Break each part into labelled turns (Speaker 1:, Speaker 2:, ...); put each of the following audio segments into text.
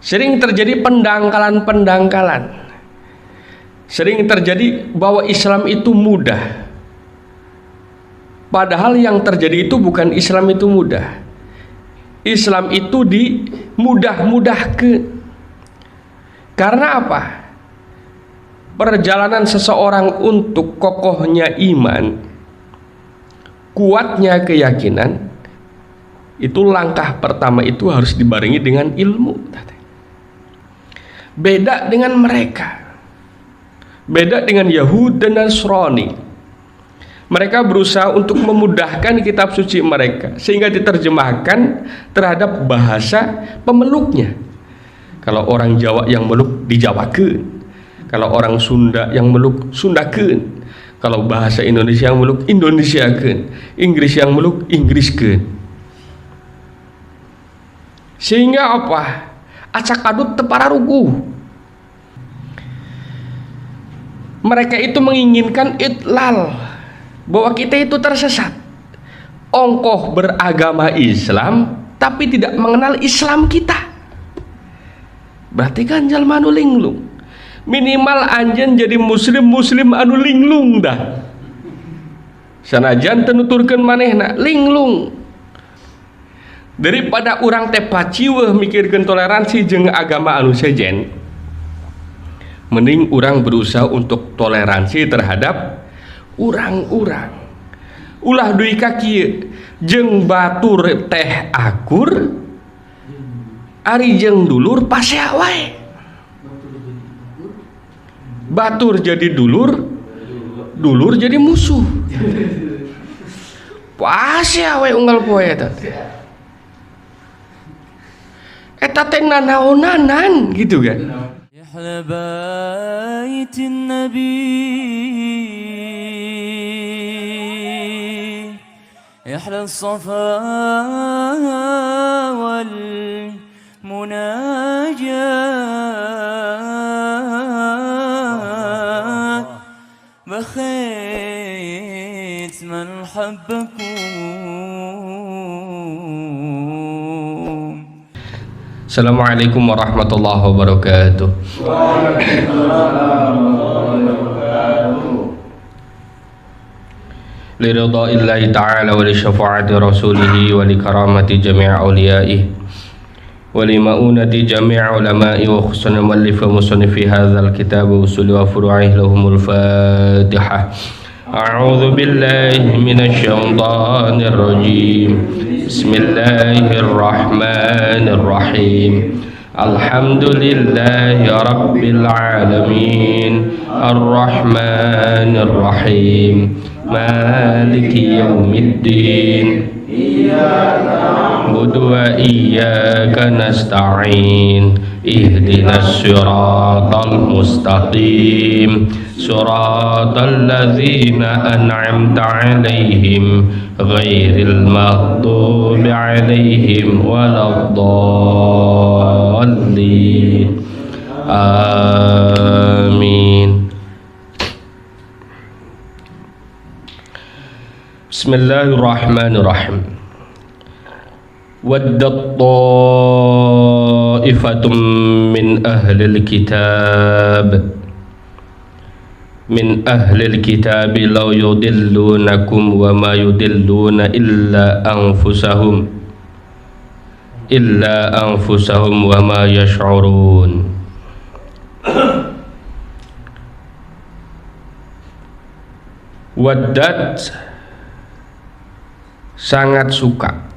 Speaker 1: Sering terjadi pendangkalan-pendangkalan. Sering terjadi bahwa Islam itu mudah. Padahal yang terjadi itu bukan Islam itu mudah. Islam itu dimudah-mudahkan. Karena apa? Perjalanan seseorang untuk kokohnya iman, kuatnya keyakinan, itu langkah pertama itu harus dibarengi dengan ilmu. Beda dengan mereka, beda dengan Yahudi dan Nasrani. Mereka berusaha untuk memudahkan kitab suci mereka sehingga diterjemahkan terhadap bahasa pemeluknya. Kalau orang Jawa yang meluk dijawakeun, kalau orang Sunda yang meluk Sundakeun, kalau bahasa Indonesia yang meluk Indonesiakeun, Inggris yang meluk Inggriskeun. Sehingga apa? Acak adut tepararuguh. Mereka itu menginginkan idlal, bahwa kita itu tersesat. Ongkoh beragama Islam tapi tidak mengenal Islam kita. Berarti kan jalma anu linglung. Minimal anjeun jadi muslim anu linglung dah. Sanajan teu nuturkeun manehna linglung. Daripada urang teh paciweuh mikirkeun toleransi jeung agama anu sejen, mending urang berusaha untuk toleransi terhadap urang-urang. Ulah duy ka kieu, jeung batur teh akur, ari jeung dulur pasea wae. Batur jadi dulur, dulur jadi musuh. Pasea wae unggal poe eta. Eta teh nanaonanan gitu kan. Ya baitin nabi yahla as-safa wal munajat bakhit man habbakum. Assalamualaikum warahmatullahi wabarakatuh. Liridha illahi ta'ala wa li syafa'ati rasulihi wa li karamati jami' awliyaihi wa li ma'unati jami' ulama'i wa khususan muallif wa musannifi hadzal kitab wa usuli wa furu'ihi lahumul fatihah. A'udzu billahi minasy syaithanir rajim. Bismillahirrahmanirrahim. Alhamdulillahi rabbil alamin. Arrahmanir rahim. Maliki yaumiddin. Iyyaka na'budu wa iyyaka nasta'in. Ihdinas siratal mustaqim. Siratal ladzina an'amta 'alaihim ghairil maghdubi 'alaihim waladdallin. Amin. Bismillahirrahmanirrahim. Waddat ta'ifatum min ahlil kitab min ahlil kitabi law yudillunakum wa ma yudilluna illa anfusahum wa ma yash'urun. Waddat sangat suka.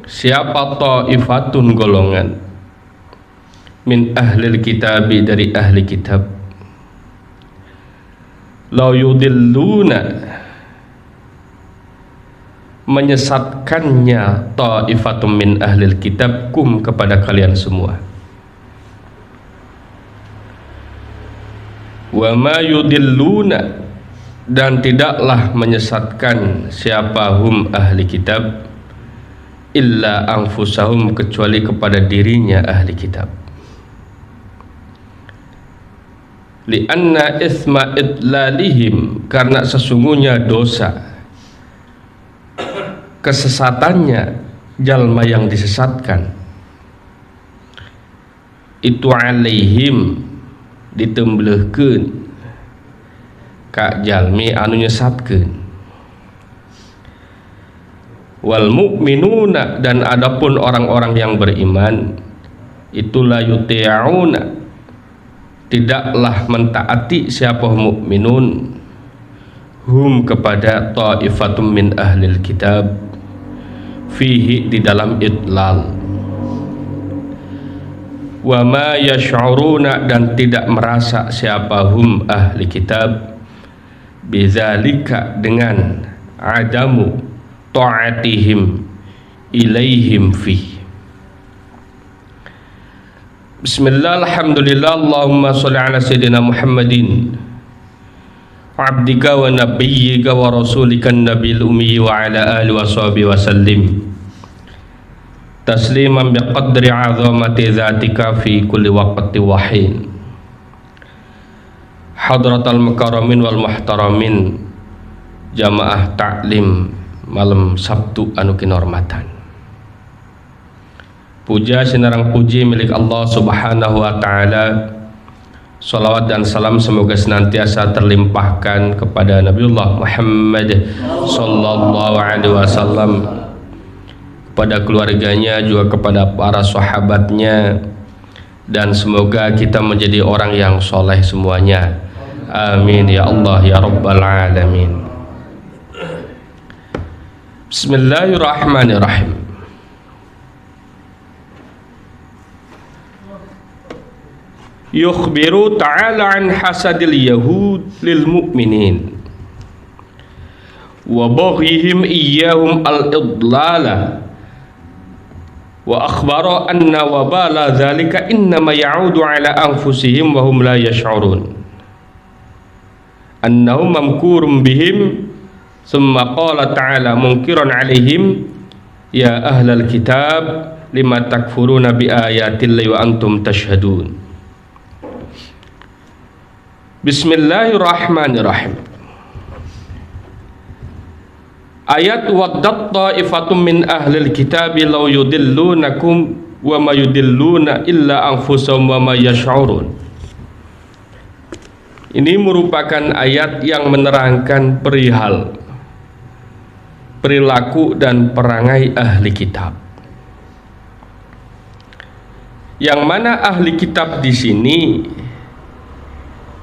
Speaker 1: Siapa ta'ifatun golongan min ahlil kitabi dari ahli kitab, law yudilluna menyesatkannya ta'ifatum min ahlil kitab kum kepada kalian semua, wa ma yudilluna dan tidaklah menyesatkan siapa hum ahli kitab illa anfusahum kecuali kepada dirinya ahli kitab. Lianna isma idlalihim karena sesungguhnya dosa kesesatannya jalma yang disesatkan itu alaihim ditembelehkeun ka jalmi anu nyesatkeun. Wal mu'minuna, dan adapun orang-orang yang beriman itu la yuti'una, tidaklah mentaati siapa mukminun hum kepada ta'ifatum min ahlil kitab fihi di dalam idlal. Wa ma yash'uruna, dan tidak merasa siapa hum ahli kitab bidzalika dengan adamu ta'atihim ilaihim fi. Bismillah, alhamdulillah, Allahumma sholli ala sayyidina Muhammadin abdika wa nabiyyika wa rasulika nabiyil ummi wa ala alihi wa sahbihi wa sallim tasliman biqadri azamati dzatika fi kulli waqti wa hin. Hadratal mukarramin wal muhtaramin, jamaah taklim malam Sabtu anu kinurmatan. Puja sinarang puji milik Allah Subhanahu wa taala. Salawat dan salam semoga senantiasa terlimpahkan kepada Nabiullah Muhammad sallallahu alaihi wasallam, kepada keluarganya, juga kepada para sahabatnya, dan semoga kita menjadi orang yang soleh semuanya. Amin ya Allah ya Rabbal Alamin. Bismillahirrahmanirrahim. Yukhbiru ta'ala an hasadil yahud lil mu'minin wa baghihim iyyahum al-idlala, wa akhbara anna wabala dzalika innama ya'udu ala anfusihim wa hum la yash'urun annahum mamkurum bihim. Thumma qala ta'ala munkiran 'alaihim ya ahlal kitab lima takfuruna bi ayatillahi wa antum tashhadun. Bismillahirrahmanirrahim. Ayat waddat ta'ifatum min ahlil kitabi law yudillunakum wa ma yudilluna illa anfusahum wa ma yash'urun. Ini merupakan ayat yang menerangkan perihal perilaku dan perangai ahli kitab. Yang mana ahli kitab di sini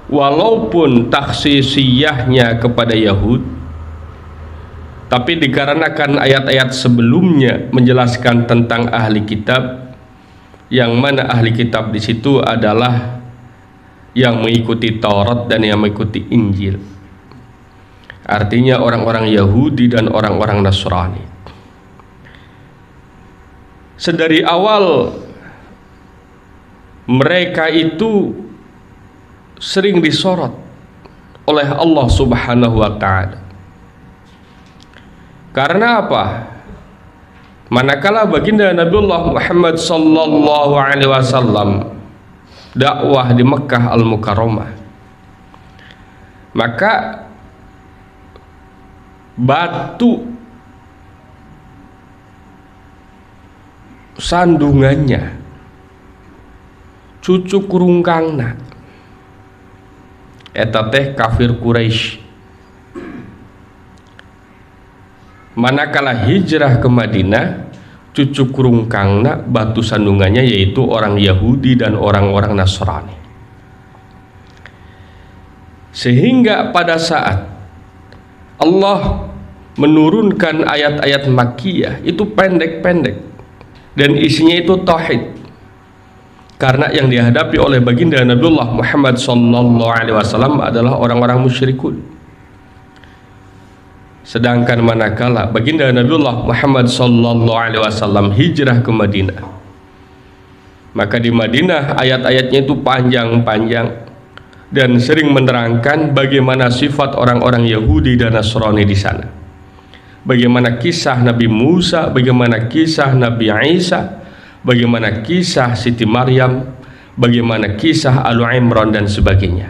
Speaker 1: walaupun takhsisiyahnya kepada Yahud, tapi dikarenakan ayat-ayat sebelumnya menjelaskan tentang ahli kitab, yang mana ahli kitab di situ adalah yang mengikuti Taurat dan yang mengikuti Injil. Artinya orang-orang Yahudi dan orang-orang Nasrani. Sedari awal mereka itu sering disorot oleh Allah Subhanahu wa taala. Karena apa? Manakala baginda Nabiullah Muhammad sallallahu alaihi wasallam dakwah di Mekkah Al-Mukarramah, maka batu sandungannya cucu kurungkangna eta teh kafir Quraisy. Manakala hijrah ke Madinah, cucu kurungkangna batu sandungannya yaitu orang Yahudi dan orang-orang Nasrani. Sehingga pada saat Allah menurunkan ayat-ayat Makkiyah itu pendek-pendek dan isinya itu tauhid. Karena yang dihadapi oleh baginda Nabiullah Muhammad sallallahu alaihi wasallam adalah orang-orang musyrikun. Sedangkan manakala baginda Nabiullah Muhammad sallallahu alaihi wasallam hijrah ke Madinah, maka di Madinah ayat-ayatnya itu panjang-panjang dan sering menerangkan bagaimana sifat orang-orang Yahudi dan Nasrani di sana. Bagaimana kisah Nabi Musa, bagaimana kisah Nabi Isa, bagaimana kisah Siti Maryam, bagaimana kisah Alu Imran dan sebagainya.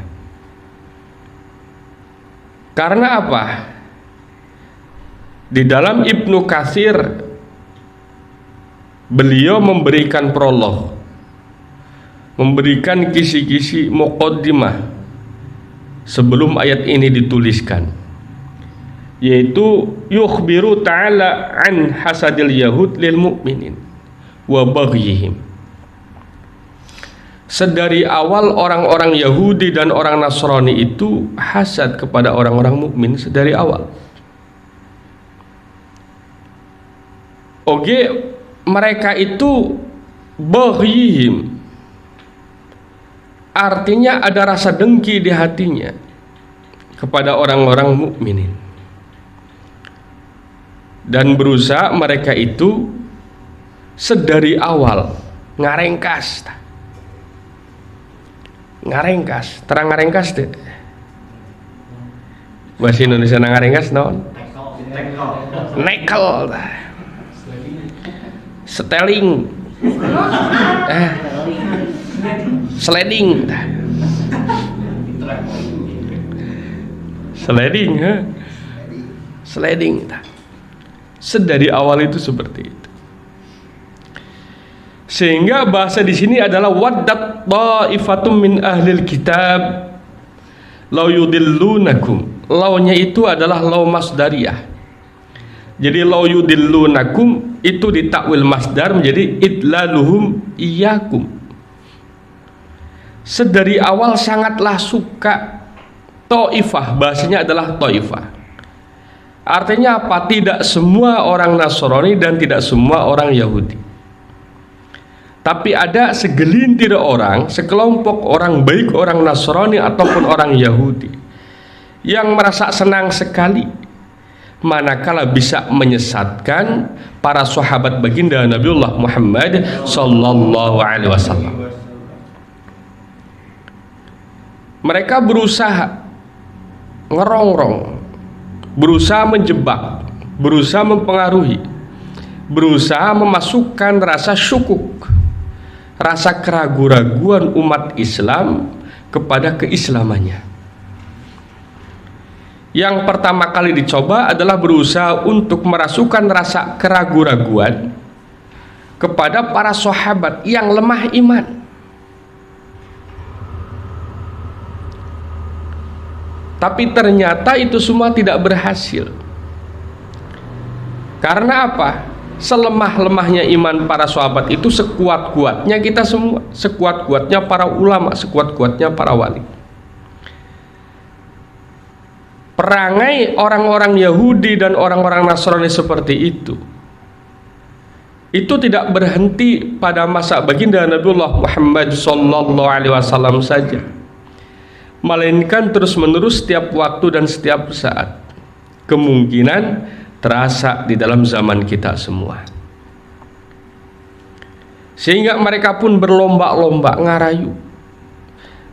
Speaker 1: Karena apa? Di dalam Ibnu Katsir beliau memberikan prolog, memberikan kisi-kisi muqaddimah sebelum ayat ini dituliskan, yaitu yukhbiru ta'ala an hasadil yahud lil mu'minin wa baghyihim. Sedari awal orang-orang Yahudi dan orang Nasrani itu hasad kepada orang-orang mukmin sedari awal. Oke, mereka itu baghyihim, artinya ada rasa dengki di hatinya kepada orang-orang mukminin, dan berusaha mereka itu sedari awal ngarengkas, terang ngarengkas deh. Bahasa Indonesia ngarengkas naon? Nekel, seteling, sliding, sliding. Sedari awal itu seperti itu. Sehingga bahasa di sini adalah waddat ta'ifatum min ahlil kitab law yudillunakum. Launya itu adalah law masdariyah. Jadi law yudillunakum itu ditakwil masdar menjadi idlaluhum iyyakum. Sedari awal sangatlah suka ta'ifah, bahasanya adalah ta'ifah. Artinya apa? Tidak semua orang Nasrani dan tidak semua orang Yahudi. Tapi ada segelintir orang, sekelompok orang, baik orang Nasrani ataupun orang Yahudi, yang merasa senang sekali manakala bisa menyesatkan para sahabat baginda Nabiullah Muhammad sallallahu alaihi wasallam. Mereka berusaha ngerongrong, berusaha menjebak, berusaha mempengaruhi, berusaha memasukkan rasa syukuk, rasa keraguan-raguan umat Islam kepada keislamannya. Yang pertama kali dicoba adalah berusaha untuk merasukan rasa keraguan-raguan kepada para sahabat yang lemah iman. Tapi ternyata itu semua tidak berhasil. Karena apa? Selemah-lemahnya iman para sahabat itu sekuat-kuatnya kita semua, sekuat-kuatnya para ulama, sekuat-kuatnya para wali. Perangai orang-orang Yahudi dan orang-orang Nasrani seperti itu tidak berhenti pada masa baginda Nabiullah Muhammad sallallahu alaihi wasallam saja, melainkan terus-menerus setiap waktu dan setiap saat. Kemungkinan terasa di dalam zaman kita semua. Sehingga mereka pun berlomba-lomba ngarayu.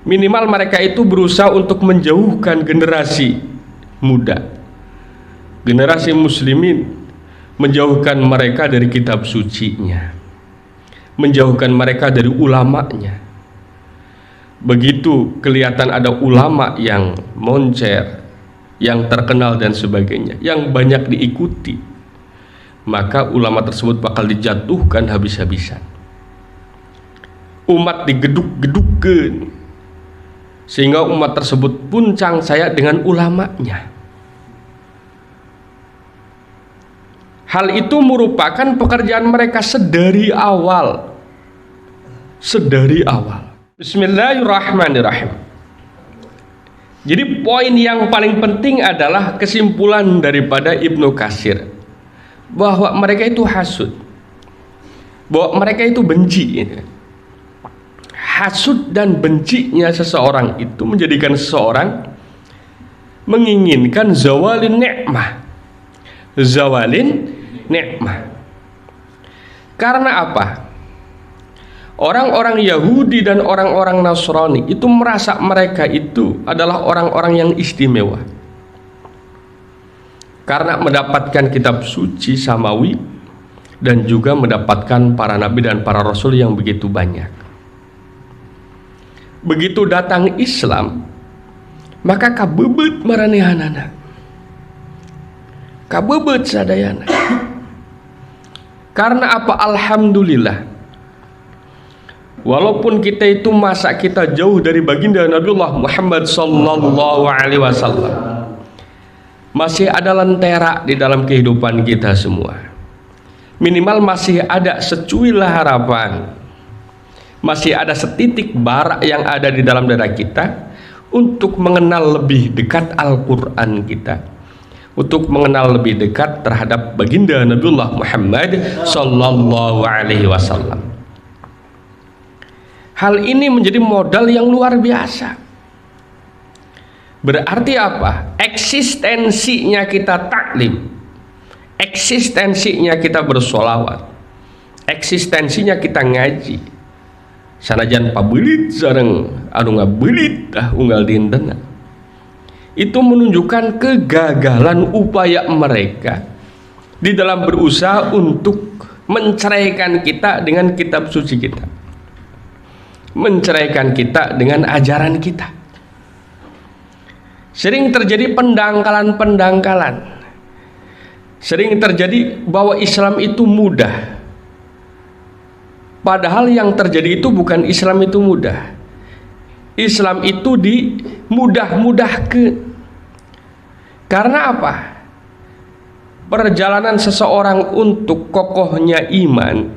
Speaker 1: Minimal mereka itu berusaha untuk menjauhkan generasi muda, generasi muslimin, menjauhkan mereka dari kitab sucinya, menjauhkan mereka dari ulamanya. Begitu kelihatan ada ulama yang moncer, yang terkenal dan sebagainya, yang banyak diikuti, maka ulama tersebut bakal dijatuhkan habis-habisan. Umat digeduk-gedukkan, sehingga umat tersebut pun cangsaya dengan ulamanya. Hal itu merupakan pekerjaan mereka sedari awal. Bismillahirrahmanirrahim. Jadi poin yang paling penting adalah kesimpulan daripada Ibnu Katsir, bahwa mereka itu hasud, bahwa mereka itu benci. Hasud dan bencinya seseorang itu menjadikan seseorang menginginkan zawalin ni'mah. Karena apa? Orang-orang Yahudi dan orang-orang Nasrani itu merasa mereka itu adalah orang-orang yang istimewa karena mendapatkan kitab suci samawi dan juga mendapatkan para nabi dan para rasul yang begitu banyak. Begitu datang Islam, maka kabebet maranehanana, kabebet sadayana. Karena apa? Alhamdulillah, walaupun kita itu masa kita jauh dari baginda Nabiullah Muhammad sallallahu alaihi wasallam, masih ada lentera di dalam kehidupan kita semua. Minimal masih ada secuil harapan, masih ada setitik bara yang ada di dalam dada kita untuk mengenal lebih dekat Al-Quran kita, untuk mengenal lebih dekat terhadap baginda Nabiullah Muhammad sallallahu alaihi wasallam. Hal ini menjadi modal yang luar biasa. Berarti apa? Eksistensinya kita taklim, eksistensinya kita bersolawat, eksistensinya kita ngaji. Sanajan pabelit sareng anu ngabelit unggal dinten. Itu menunjukkan kegagalan upaya mereka di dalam berusaha untuk menceraikan kita dengan kitab suci kita, menceraikan kita dengan ajaran kita. Sering terjadi pendangkalan-pendangkalan, sering terjadi bahwa Islam itu mudah, padahal yang terjadi itu bukan Islam itu mudah. Islam itu dimudah-mudahkan. Karena apa? Perjalanan seseorang untuk kokohnya iman,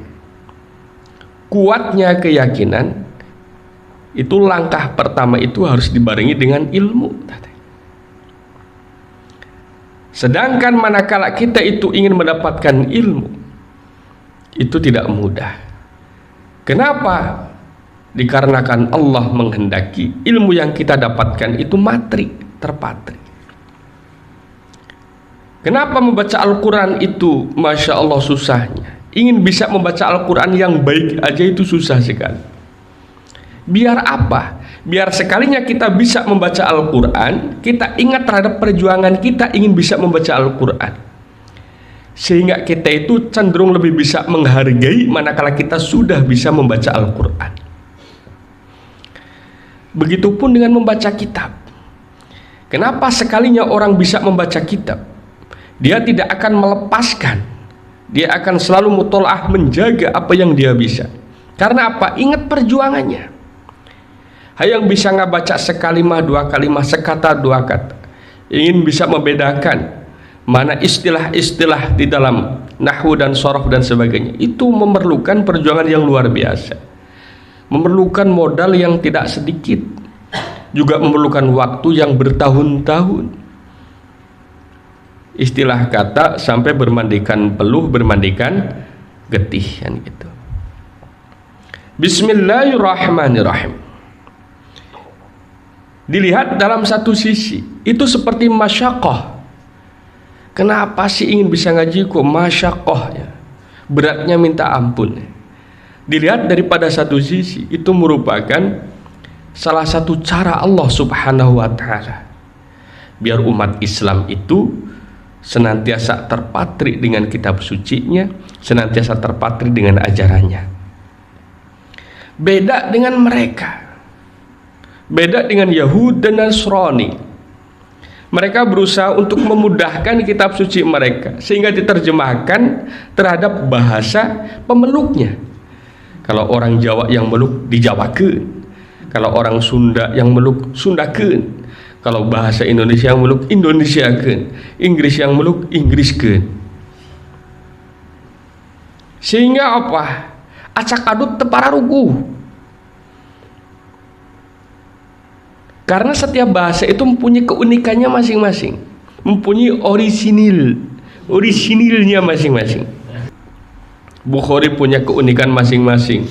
Speaker 1: kuatnya keyakinan, itu langkah pertama itu harus dibarengi dengan ilmu. Sedangkan manakala kita itu ingin mendapatkan ilmu, itu tidak mudah. Kenapa? Dikarenakan Allah menghendaki ilmu yang kita dapatkan itu materi, terpatri. Kenapa membaca Al-Quran itu Masya Allah susahnya? Ingin bisa membaca Al-Quran yang baik aja itu susah sekali. Biar apa? Biar sekalinya kita bisa membaca Al-Quran, kita ingat terhadap perjuangan kita ingin bisa membaca Al-Quran, sehingga kita itu cenderung lebih bisa menghargai manakala kita sudah bisa membaca Al-Quran. Begitupun dengan membaca kitab. Kenapa sekalinya orang bisa membaca kitab, dia tidak akan melepaskan, dia akan selalu mutolaah, menjaga apa yang dia bisa. Karena apa? Ingat perjuangannya. Hayang bisa ngabaca sekalimah, dua kalimah, sekata, dua kata, ingin bisa membedakan mana istilah-istilah di dalam nahwu dan sorof dan sebagainya, itu memerlukan perjuangan yang luar biasa, memerlukan modal yang tidak sedikit, juga memerlukan waktu yang bertahun-tahun. Istilah kata sampai bermandikan peluh, bermandikan getih kan gitu. Bismillahirrahmanirrahim. Dilihat dalam satu sisi itu seperti masyakoh. Kenapa sih ingin bisa ngaji kok masyakoh ya? Beratnya minta ampun. Dilihat daripada satu sisi itu merupakan salah satu cara Allah Subhanahu wa ta'ala biar umat Islam itu senantiasa terpatri dengan kitab sucinya, senantiasa terpatri dengan ajarannya. Beda dengan mereka, beda dengan Yahud dan Nasrani. Mereka berusaha untuk memudahkan kitab suci mereka sehingga diterjemahkan terhadap bahasa pemeluknya. Kalau orang Jawa yang meluk dijawakeun, kalau orang Sunda yang meluk Sundakeun, kalau bahasa Indonesia yang meluk Indonesiakeun, Inggris yang meluk Inggriskeun. Sehingga apa? Acak adut tepararugu. Karena setiap bahasa itu mempunyai keunikannya masing-masing, mempunyai orisinilnya masing-masing. Bukhari punya keunikan masing-masing,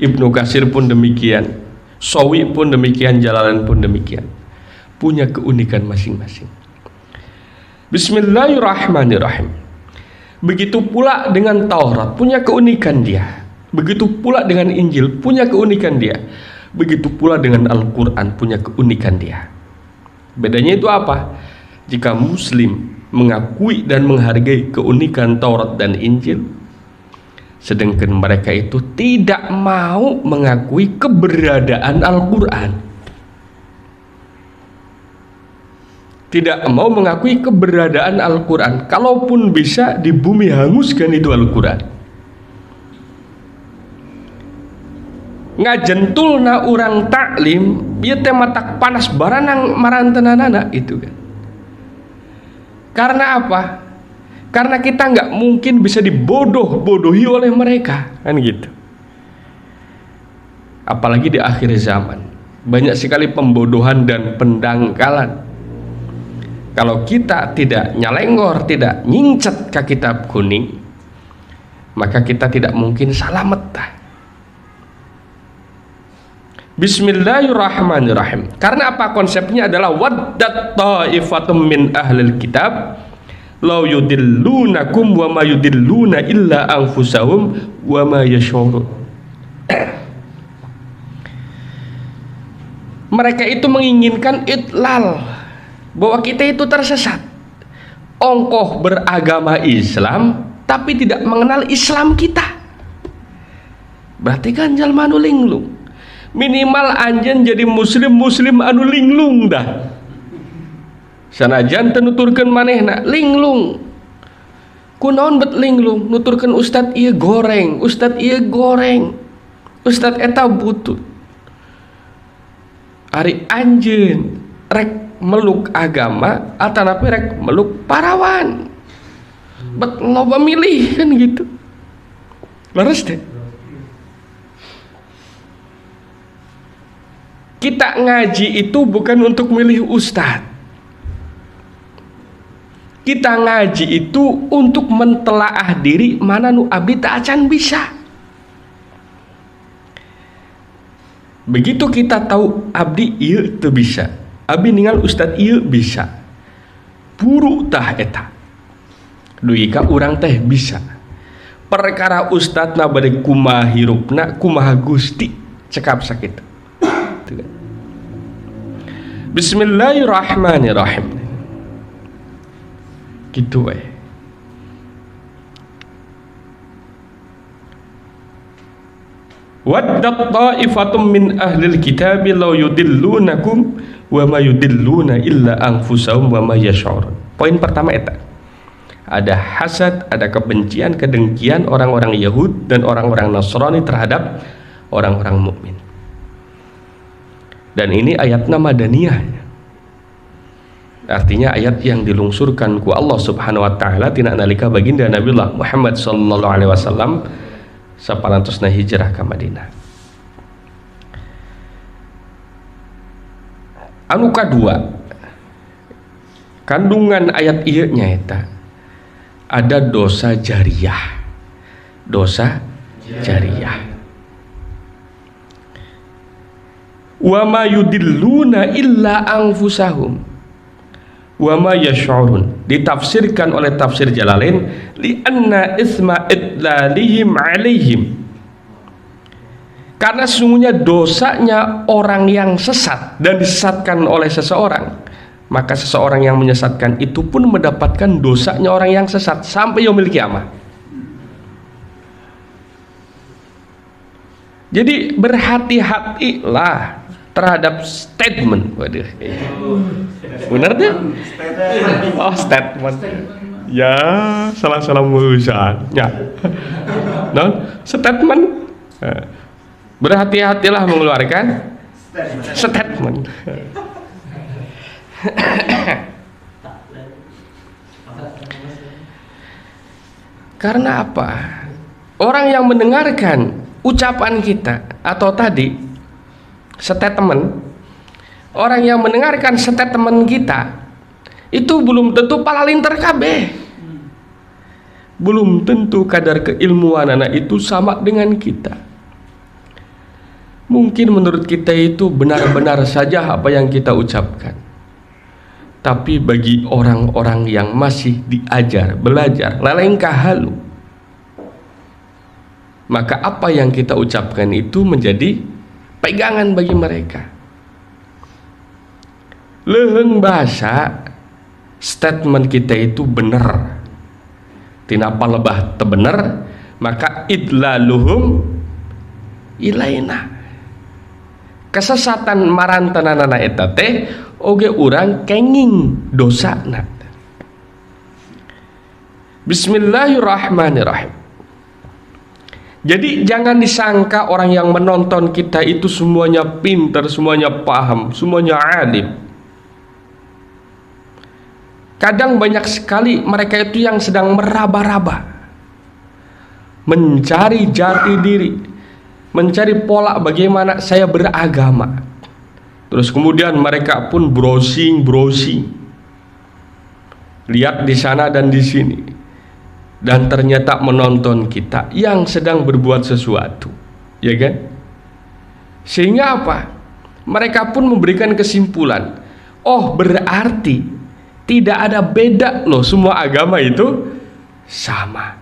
Speaker 1: Ibnu Katsir pun demikian, Sawi pun demikian, Jalalain pun demikian, punya keunikan masing-masing. Bismillahirrahmanirrahim. Begitu pula dengan Taurat, punya keunikan dia. Begitu pula dengan Injil, punya keunikan dia. Begitu pula dengan Al-Quran, punya keunikan dia. Bedanya itu apa? Jika Muslim mengakui dan menghargai keunikan Taurat dan Injil, sedangkan mereka itu tidak mau mengakui keberadaan Al-Quran, tidak mau mengakui keberadaan Al-Quran. Kalaupun bisa di bumi hanguskan itu Al-Quran. ngajentulna urang taklim ieu teh matak panas baranang marantenanana itu kan. Karena apa? Karena kita nggak mungkin bisa dibodoh-bodohi oleh mereka kan gitu. Apalagi di akhir zaman banyak sekali pembodohan dan pendangkalan. Kalau kita tidak nyalengor, tidak nyincet ke kitab kuning, maka kita tidak mungkin salamet. Bismillahirrahmanirrahim. Karena apa? Konsepnya adalah waddat ta'ifatum min ahlil kitab law yudillunakum wa ma yudilluna illa anfusahum wa ma yash'urun. Mereka itu menginginkan idlal, bahwa kita itu tersesat, ongkoh beragama Islam tapi tidak mengenal Islam kita. Berarti kan jalma anu linglung. Minimal anjen jadi muslim anu linglung dah. Sanajan teu nuturkeun manehna linglung. Kunaon bet linglung? Nuturkeun ustad ieu goreng, ustad ieu goreng. Ustad eta butut. Ari anjeun rek meluk agama atanapi rek meluk parawan. Bet loba milih kan gitu. Leres deh. Kita ngaji itu bukan untuk milih ustadz. Kita ngaji itu untuk mentelaah diri mana nu abdi tak acan bisa. Begitu kita tahu abdi ieu teu bisa, abdi ningal ustadz ieu bisa, buru tah eta dugi ka urang teh bisa. Perkara ustadna bade kumaha hirupna, kumaha Gusti cekap sakitu. Bismillahirrahmanirrahim. Gitu we. Waddat ta'ifatum min ahlil kitabi law yudillunakum wa ma yudilluna illa anfusahum wa ma yash'urun. Poin pertama eta. Ada hasad, ada kebencian, kedengkian orang-orang Yahud dan orang-orang Nasrani terhadap orang-orang mukmin. Dan ini ayatna madaniyah. Artinya ayat yang dilungsurkan ku Allah Subhanahu wa taala tina nalika baginda Nabiullah Muhammad sallallahu alaihi wasallam saparantosna hijrah ka Madinah. Anu kadua, kandungan ayat ieu nyaeta ada dosa jariyah. Dosa jariyah. Wa ma yudilluna illa anfusahum wa ma yash'urun. Ditafsirkan oleh tafsir Jalalain li anna isma idlalihim alaihim, karena sesungguhnya dosanya orang yang sesat dan disesatkan oleh seseorang, maka seseorang yang menyesatkan itu pun mendapatkan dosanya orang yang sesat sampai yaumil kiamah. Jadi berhati-hatilah terhadap statement. Waduh, bener deh. Oh, statement. Ya, salah mulusan. Ya, non statement. Berhati-hatilah mengeluarkan statement. Karena apa? Orang yang mendengarkan ucapan kita atau tadi statement, orang yang mendengarkan statement kita itu belum tentu palalinter kabeh, belum tentu kadar keilmuan anak itu sama dengan kita. Mungkin menurut kita itu benar-benar saja apa yang kita ucapkan, tapi bagi orang-orang yang masih diajar, belajar, lelengkah halu, maka apa yang kita ucapkan itu menjadi pegangan bagi mereka. Leung bahasa statement kita itu benar, tinapa lebah tebener, maka idlaluhum ilaina, kesesatan marantanana eta teh oge urang kenging dosana. Bismillahirrahmanirrahim. Jadi jangan disangka orang yang menonton kita itu semuanya pintar, semuanya paham, semuanya alim. Kadang banyak sekali mereka itu yang sedang meraba-raba, mencari jati diri, mencari pola bagaimana saya beragama. Terus kemudian mereka pun browsing, lihat di sana dan di sini, dan ternyata menonton kita yang sedang berbuat sesuatu, ya kan? Sehingga apa? Mereka pun memberikan kesimpulan, oh berarti tidak ada beda loh, semua agama itu sama.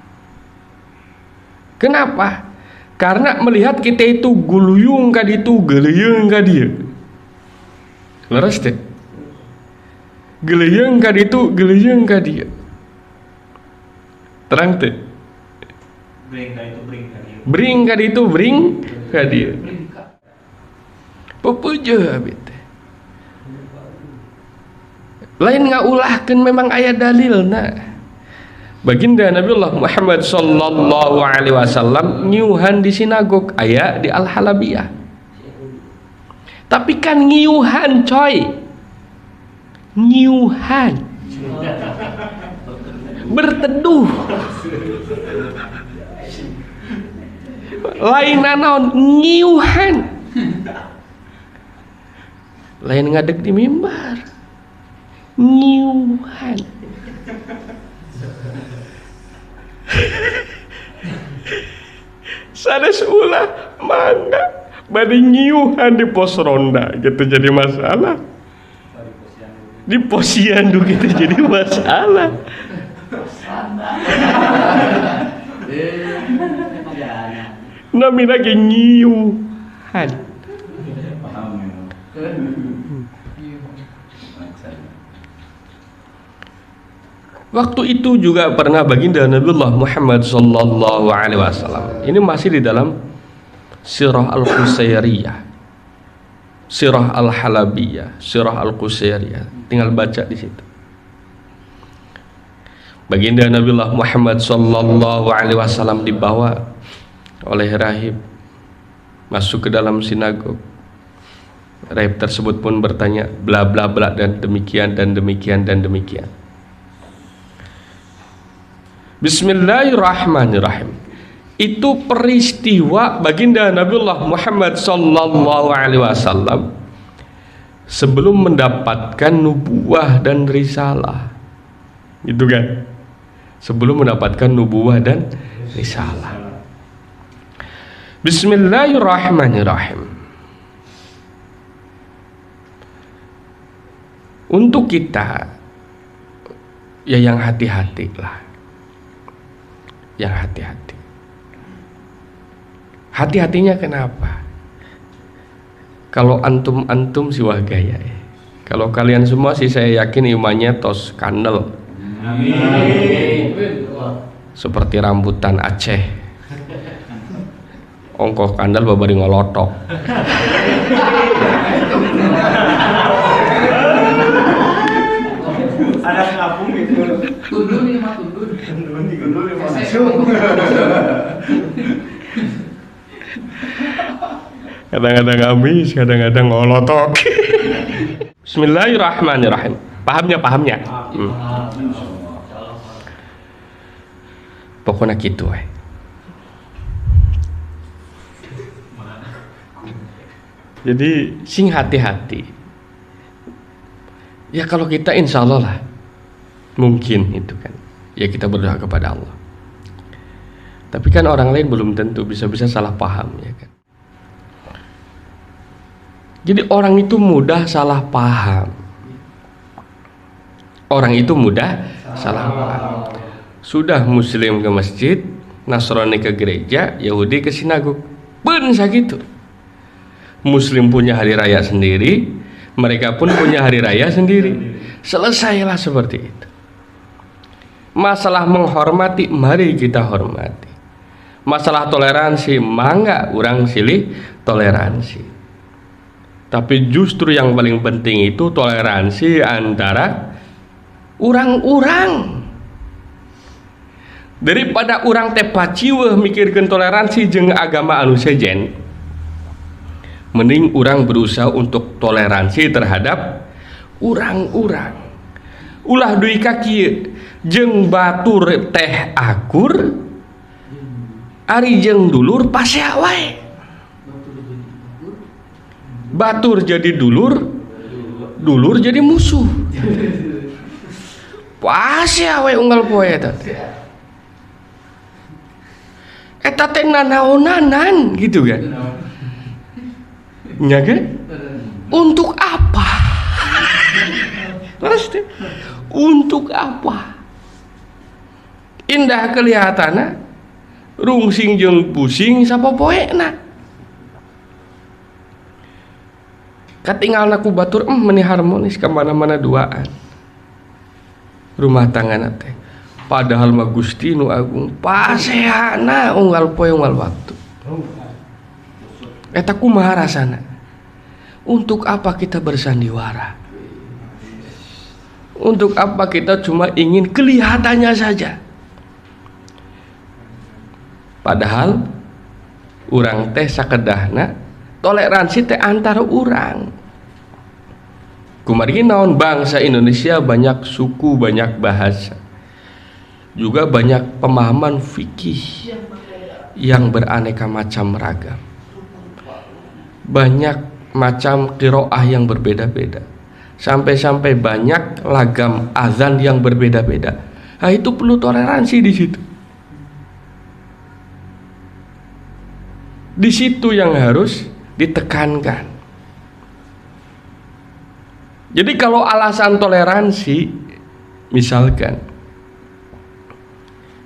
Speaker 1: Kenapa? Karena melihat kita itu guluyung ka ditu, geleyeng ka dia. Leres deh. Geleyeng ka ditu, geleyeng ka dia. Terang teh. Bring ka ditu, bring ka dia. Pupuja abit. Lain ngaulahkeun memang aya dalilna. Baginda Nabiullah Muhammad sallallahu alaihi wasallam ngiuhan di sinagog aya di Al-Halabiyah. Tapi kan ngiuhan coy. Ngiuhan. Berteduh. Lain naon ngiuhan. Lain ngadeg di mimbar. Ngiuhan. Sanes ulah mangga bade ngiuhan di pos ronda gitu jadi masalah. Di posyandu gitu jadi masalah. Nami lagi ngiuhan. Waktu itu juga pernah baginda Nabiullah Muhammad sallallahu alaihi wasallam. Ini masih di dalam Sirah Al-Qusairiyah, Sirah Al-Halabiyah, Sirah Al-Qusairiyah. Tinggal baca di situ. Baginda Nabiullah Muhammad sallallahu alaihi wasallam dibawa oleh rahib masuk ke dalam sinagog. Rahib tersebut pun bertanya bla bla bla dan demikian dan demikian dan demikian. Bismillahirrahmanirrahim. Itu peristiwa baginda Nabiullah Muhammad sallallahu alaihi wasallam sebelum mendapatkan nubuwah dan risalah. Gitu kan? Sebelum mendapatkan nubuwah dan risalah. Bismillahirrahmanirrahim. Untuk kita ya yang hati-hati lah. Yang hati-hati. Hati-hatinya kenapa? Kalau antum sih wah gaya ya. Kalau kalian semua sih saya yakin imannya tos kandel. Amin. Seperti rambutan Aceh. Ongkoh kandel babari ngolotok.
Speaker 2: Ada ngapung itu. Tundun nih mah tundun.
Speaker 1: Kadang-kadang amis, kadang-kadang ngolotok. Bismillahirrahmanirrahim. Pahamnya. Pokoknya gitu Jadi sing hati-hati. Ya kalau kita insya Allah lah mungkin itu kan. Ya kita berdoa kepada Allah. Tapi kan orang lain belum tentu, bisa-bisa salah paham ya kan. Jadi orang itu mudah salah paham. Orang itu mudah salah paham. Sudah Muslim ke masjid, Nasrani ke gereja, Yahudi ke sinagog. Pun sakitu. Muslim punya hari raya sendiri, mereka pun punya hari raya sendiri. Selesailah seperti itu. Masalah menghormati, mari kita hormati. Masalah toleransi, mangga urang silih toleransi. Tapi justru yang paling penting itu toleransi antara urang-urang. Daripada orang teh paciweuh mikirkeun toleransi jeung agama anu sejen, mending orang berusaha untuk toleransi terhadap orang-orang. Ulah duy ka kieu, jeung batur teh akur, ari jeung dulur pasea wae. Batur jadi dulur, dulur jadi musuh. Pasea wae unggal poe eta. Eta teh nanaonanan gitu kan. Nya kan? Untuk apa? Pasti. Untuk apa? Indah kelihatanna, rungsing jeung pusing sapopoena. Katinggalna ku batur meni harmonis ka mana-mana duaan. Rumah tanggana teh. Padahal mah Gusti nu agung paseana unggal poe unggal waktu. Eta kumaha rasana? Untuk apa kita bersandiwara? Untuk apa kita cuma ingin kelihatannya saja? Padahal urang teh sakedahna toleransi teh antara urang. Kumaha naon bangsa Indonesia banyak suku, banyak bahasa. Juga banyak pemahaman fikih yang beraneka macam ragam. Banyak macam qiraah yang berbeda-beda. Sampai-sampai banyak lagam azan yang berbeda-beda. Nah, itu perlu toleransi di situ. Di situ yang harus ditekankan. Jadi kalau alasan toleransi, misalkan,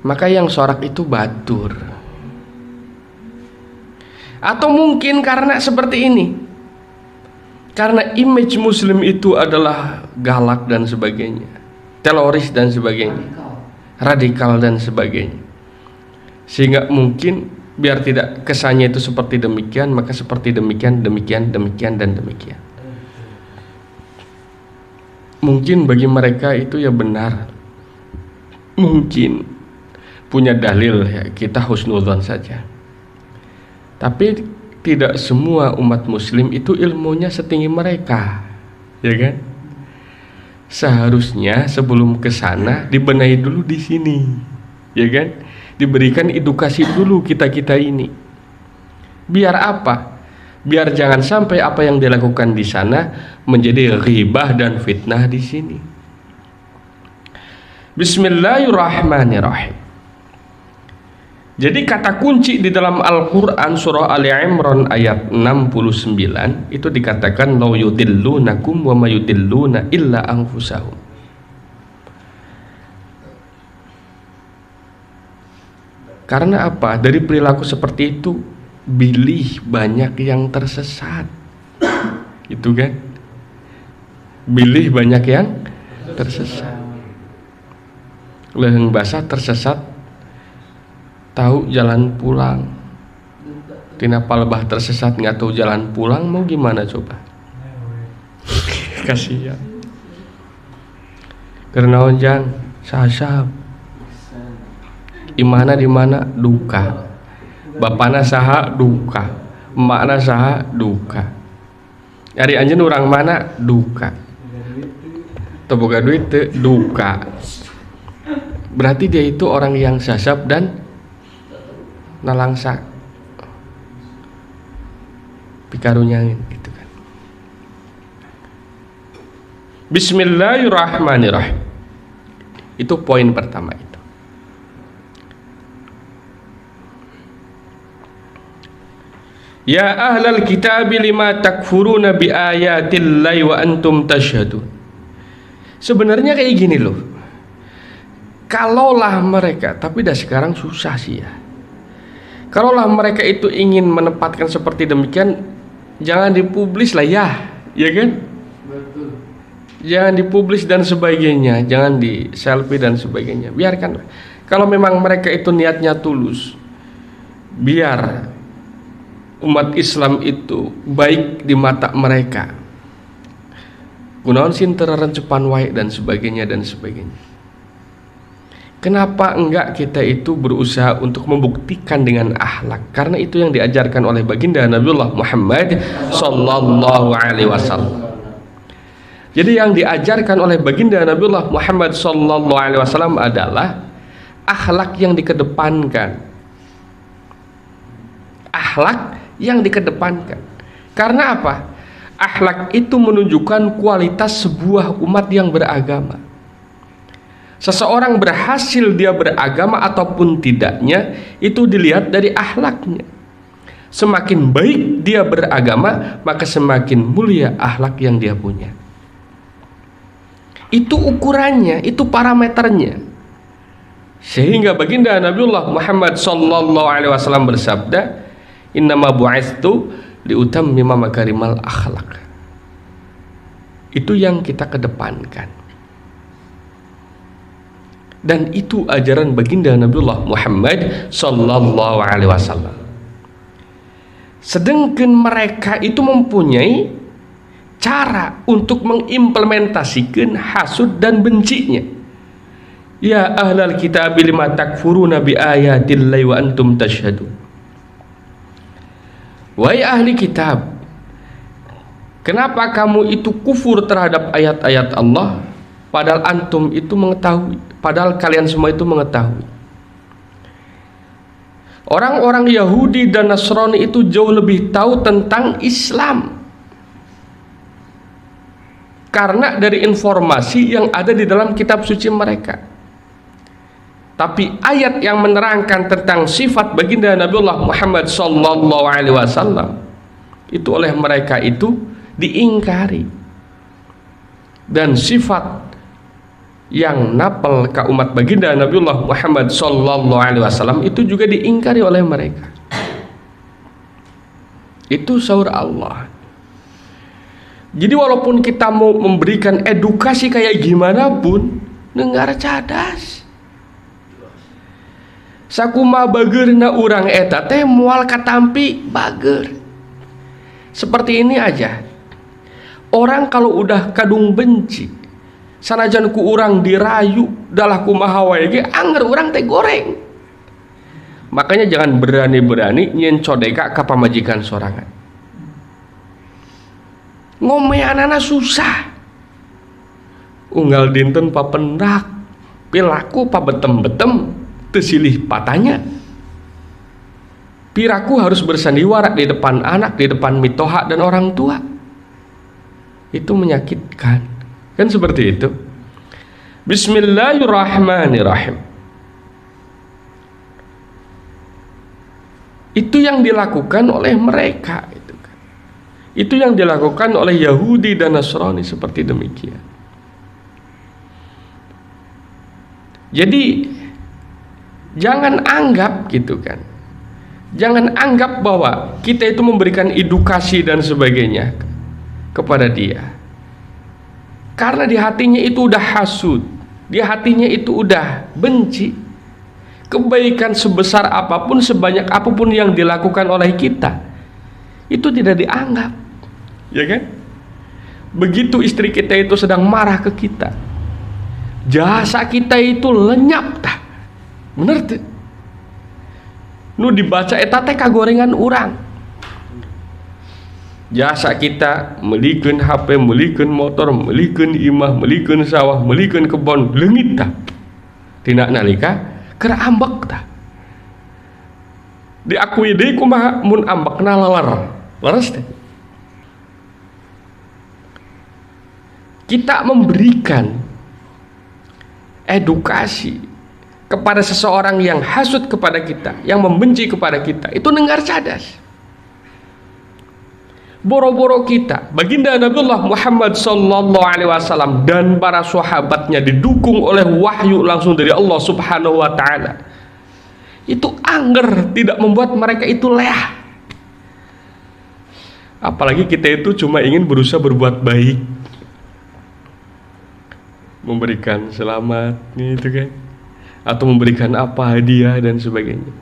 Speaker 1: maka yang sorak itu batur. Atau mungkin karena seperti ini, karena image muslim itu adalah galak dan sebagainya, teroris dan sebagainya, radikal dan sebagainya, sehingga mungkin biar tidak kesannya itu seperti demikian, maka seperti demikian, demikian, demikian, dan demikian. Mungkin bagi mereka itu ya benar, mungkin punya dalil, ya kita husnudzon saja. Tapi tidak semua umat muslim itu ilmunya setinggi mereka, ya kan? Seharusnya sebelum ke sana dibenahi dulu di sini, ya kan? Diberikan edukasi dulu kita-kita ini. Biar apa? Biar jangan sampai apa yang dilakukan di sana menjadi ghibah dan fitnah di sini. Bismillahirrahmanirrahim. Jadi kata kunci di dalam Al-Quran surah Ali Imran ayat 69 itu dikatakan law yudillunakum wa ma yudilluna illa anfusahum. Karena apa? Dari perilaku seperti itu bilih banyak yang tersesat. Itu kan? Bilih banyak yang tersesat. Leheng basah tersesat tahu jalan pulang. Tina palebah tersesat nggak tahu jalan pulang, mau gimana coba? Kasihan. Karena onjang sahab. Imana di mana duka. Bapana saha duka. Emakna saha duka. Ari anjeun urang mana duka. Teu boga duit teu duka. Berarti dia itu orang yang sasab dan nalangsa pikarunyangin gitu kan. Bismillahirrahmanirrahim. Itu poin pertama itu. Ya ahlal kitab lima takfuruna bi ayatillahi wa antum tashhadun. Sebenarnya kayak gini loh. Kalaulah mereka, tapi dah sekarang susah sih ya. Kalaulah mereka itu ingin menempatkan seperti demikian, jangan dipublis lah ya kan?
Speaker 2: Betul.
Speaker 1: Jangan dipublis dan sebagainya, jangan di selfie dan sebagainya. Biarkan. Kalau memang mereka itu niatnya tulus, biar umat Islam itu baik di mata mereka. Kunaon sin terarencepan wae dan sebagainya dan sebagainya. Kenapa enggak kita itu berusaha untuk membuktikan dengan akhlak? Karena itu yang diajarkan oleh baginda Nabiullah Muhammad sallallahu alaihi wasallam. Jadi yang diajarkan oleh baginda Nabiullah Muhammad sallallahu alaihi wasallam adalah akhlak yang dikedepankan. Akhlak yang dikedepankan. Karena apa? Akhlak itu menunjukkan kualitas sebuah umat yang beragama. Seseorang berhasil dia beragama ataupun tidaknya itu dilihat dari akhlaknya. Semakin baik dia beragama, maka semakin mulia akhlak yang dia punya. Itu ukurannya, itu parameternya. Sehingga baginda Nabiullah Muhammad sallallahu alaihi wasallam bersabda, "Innama bu'itsu liutammima makarimal akhlak." Itu yang kita kedepankan. Dan itu ajaran baginda Nabiullah Muhammad sallallahu alaihi wasallam. Sedangkan mereka itu mempunyai cara untuk mengimplementasikan hasud dan bencinya. Ya ahlal kitab lima takfuruna bi ayatillahi wa antum tashhadun. Wahai ahli kitab, kenapa kamu itu kufur terhadap ayat-ayat Allah padahal antum itu mengetahui, padahal kalian semua itu mengetahui. Orang-orang Yahudi dan Nasrani itu jauh lebih tahu tentang Islam karena dari informasi yang ada di dalam kitab suci mereka. Tapi ayat yang menerangkan tentang sifat baginda Nabiullah Muhammad sallallahu alaihi wasallam itu oleh mereka itu diingkari. Dan sifat yang napel ke umat baginda Nabiullah Muhammad sallallahu alaihi wasallam itu juga diingkari oleh mereka. Itu sahur Allah. Jadi walaupun kita mau memberikan edukasi kayak gimana pun, negara cadas. Sakuma bageurna urang eta teh moal katampi bager. Seperti ini aja. Orang kalau udah kadung benci, sanajan ku urang dirayu dalah kumaha wae ge anger urang teh goreng. Makanya jangan berani-berani nyen codeka ka pamajikan sorangan. Ngomeanana susah. Unggal dinten papendak, pilaku pabetem-betem, teu silih patanya. Piraku harus bersandiwara di depan anak, di depan mitoha dan orang tua. Itu menyakitkan. Kan seperti itu. Bismillahirrahmanirrahim. Itu yang dilakukan oleh mereka. Itu yang dilakukan oleh Yahudi dan Nasrani seperti demikian. Jadi jangan anggap gitu kan. Jangan anggap bahwa kita itu memberikan edukasi dan sebagainya kepada dia. Karena di hatinya itu udah hasud, di hatinya itu udah benci. Kebaikan sebesar apapun, sebanyak apapun yang dilakukan oleh kita, itu tidak dianggap, ya kan? Begitu istri kita itu sedang marah ke kita, jasa kita itu lenyap tah, bener tuh. Nu dibaca eta teh kagorengan urang. Jasa kita melikeun HP, melikeun motor, melikeun imah, melikeun sawah, melikeun kebon, leungit tah. Tina nalika keur ambek tah. Diakui deui kumaha mun ambekna leler. Leres teh. Kita memberikan edukasi kepada seseorang yang hasud kepada kita, yang membenci kepada kita, itu nenggar cadas. Boro-boro kita, baginda Nabiullah Muhammad sallallahu alaihi wasallam dan para sahabatnya didukung oleh wahyu langsung dari Allah Subhanahu wa taala. Itu anger tidak membuat mereka itu leah. Apalagi kita itu cuma ingin berusaha berbuat baik, memberikan selamat gitu kan, atau memberikan apa hadiah dan sebagainya.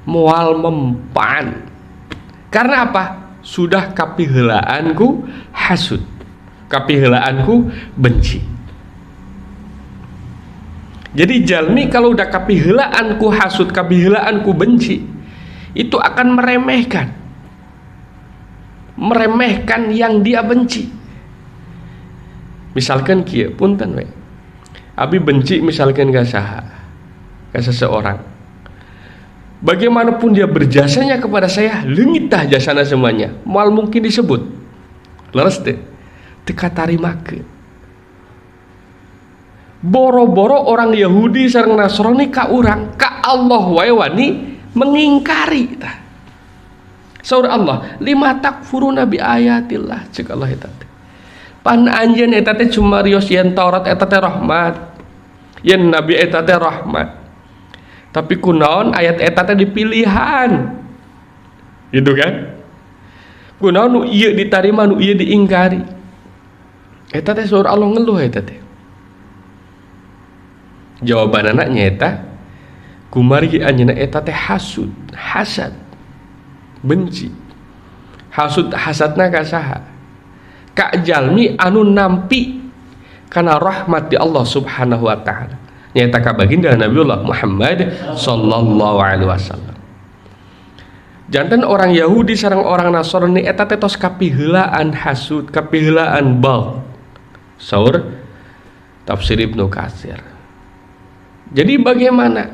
Speaker 1: Moal mempan. Karena apa? Sudah kapihelaanku hasud, kapihelaanku benci. Jadi jalmi kalau udah kapihelaan ku hasud, kapihelaan ku benci, itu akan meremehkan yang dia benci. Misalkan kieu punten we, abi benci misalkan ka seseorang, bagaimanapun dia berjasanya kepada saya, leungit tah jasana semuanya, moal mungkin disebut leres teh teu katarimakeun. Boro-boro orang Yahudi sareng Nasrani ka urang, ka Allah wae wani mengingkari tah. Saur Allah, lima takfuruna bi ayatillah, ceuk Allah eta teh. Pan anjeun eta teh cuma rios yen Taurat eta teh rahmat, yen nabi eta teh rahmat. Tapi kunaon ayat eta teh dipilihan. Gitu kan? Kunaon nu ieu ditarima nu ieu diingkari. Eta teh saur Allah ngeluh eta teh. Jawabanana nyaeta kumari anjeunna eta teh hasud, hasad, benci. Hasud hasadna ka saha? Ka jalmi anu nampi kana rahmat di Allah Subhanahu wa taala. Nyaeta ka baginda Nabiullah Muhammad sallallahu alaihi wasallam. Janten orang Yahudi sareng orang Nasrani eta teh tos kapiheulaan hasud, kapiheulaan bal. Saur tafsir Ibnu Katsir. Jadi bagaimana?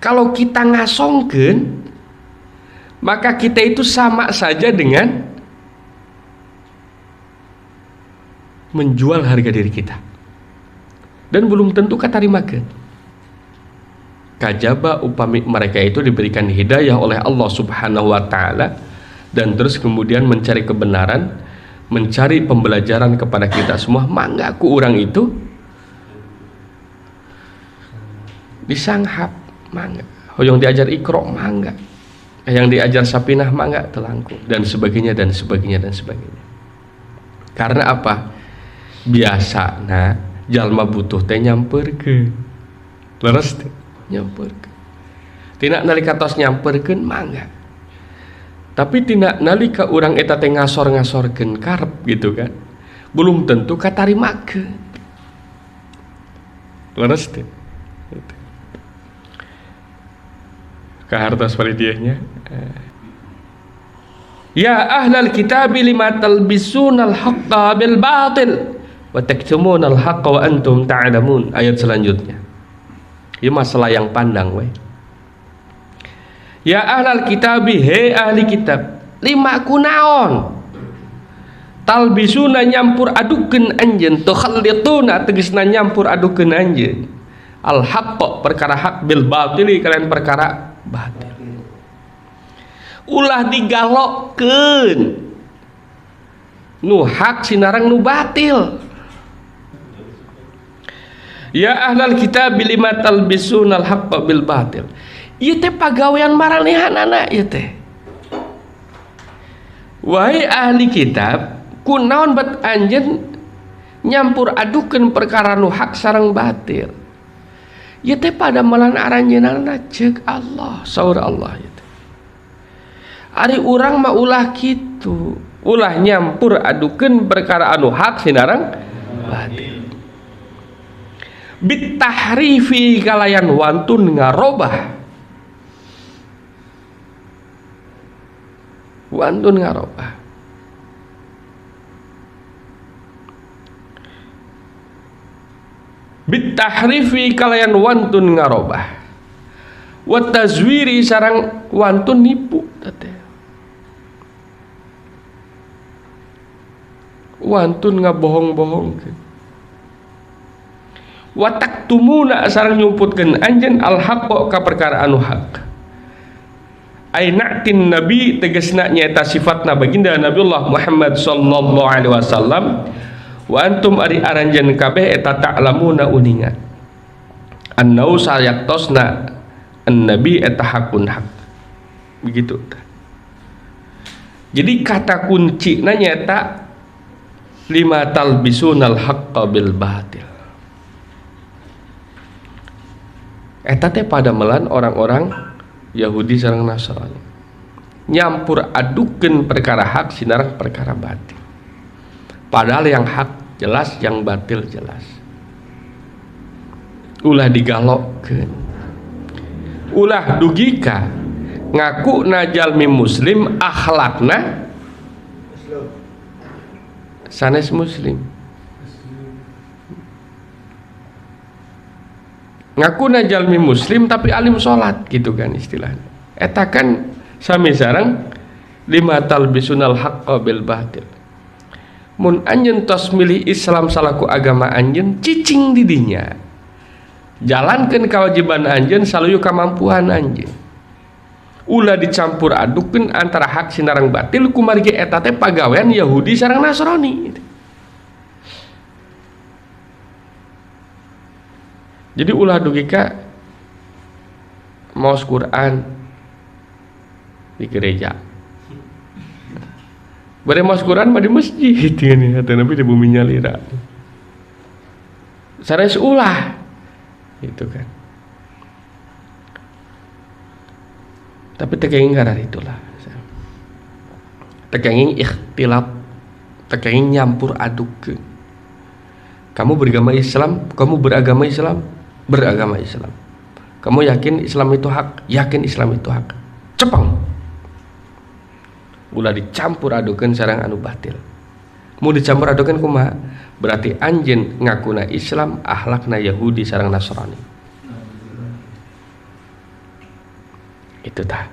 Speaker 1: Kalau kita ngasongkeun, maka kita itu sama saja dengan menjual harga diri kita, dan belum tentu katarimakeun. Kajaba upami mereka itu diberikan hidayah oleh Allah Subhanahu wa taala dan terus kemudian mencari kebenaran, mencari pembelajaran kepada kita semua, mangga ku urang itu disanghap, mangga hoyong diajar ikro, mangga yang diajar sapinah, mangga telangku, dan sebagainya dan sebagainya dan sebagainya. Karena apa? Biasana jalma butuh teh nyamperkeun, leres teh nyamperkeun. Tina nalika tos nyamperkeun mangga, tapi tina nalika urang eta teh ngasor-ngasorkeun karep gitu kan, belum tentu katarimakeun, leres teh. Kahartos walidiyahnya. Ya ahlal kitabi lima talbisunal haqqa bil batil wa taktumunal haqqa wa antum ta'lamun. Ayat selanjutnya. Ieu masalah yang pandang we. Ya ahlal kitabi, he ahli kitab, lima kunaon talbisuna nyampur adukeun anjeun, tukhallituna tegasna nyampur adukeun anjeun al haqqa perkara hak bil batili kalian perkara batil. Ulah digalokkeun nu hak sinarang nu batil. Ya ahlal kitab lima talbisunal haqqa bil batil. Ieu teh pagawean maranehanana ieu teh. Wahai ahli kitab, kunaon bet anjeun nyampur adukeun perkara nu hak sareng batil. Ieu teh pada melan aranjeunna ceuk Allah, saur Allah ieu teh. Ari urang mah ulah kitu, ulah nyampur adukeun perkara anu hak sinarang batil. Bitahrifi kalayan wantun ngarobah. Wantun ngarobah. Bitahrifi kalayan wantun ngarobah. Wa tazwiri sarang wantun nipu teh. Wantun ngabohong-bohongkeun. Wa taktumuna sareng nyumputkeun anjeun al haqqa ka perkara anu hak. Ainatin nabi tegasna nyaeta sifatna baginda Nabiullah Muhammad sallallahu alaihi wasallam. Wa antum ari aranjeun kabeh eta ta'lamuna uningan annau sayaktosna annabi eta hakun hak. Begitu. Jadi kata kunci na nyata lima talbisunal haqqa bil batil. Eta teh pada melan orang-orang Yahudi sareng Nasrani nyampur adukeun perkara hak sinareng perkara batil. Padahal yang hak jelas, yang batil jelas. ulah digalokkeun, ulah dugika ngaku najalmi muslim akhlakna sanes muslim, ngaku najalmi muslim tapi alim sholat gitu kan istilahnya. Eta kan sami sareng lima talbisunal haqqa bil batil. Mun anjeun tos milih Islam salaku agama anjeun cicing di dinya, jalankeun kewajiban anjeun saluyu kamampuan anjeun, ulah dicampur adukeun antara hak sinarang batil kumargi eta teh pagawean Yahudi sareng Nasrani. Jadi ulah dugika maos Quran di gereja, bare maos Quran mah di masjid ini atau nabi di bumi nyalira. Sanes ulah itu kan. Tapi tekenging karena itulah. Tekenging ikhtilaf, tekenging nyampur aduk. Kamu beragama Islam, kamu beragama Islam, beragama Islam. Kamu yakin Islam itu hak, yakin Islam itu hak. Cepeng. Ulah dicampur adukeun sareng anu batil. Mau dicampur adukeun kumaha? Berarti anjeun ngakuna Islam, akhlakna Yahudi sareng Nasrani. Itu tah.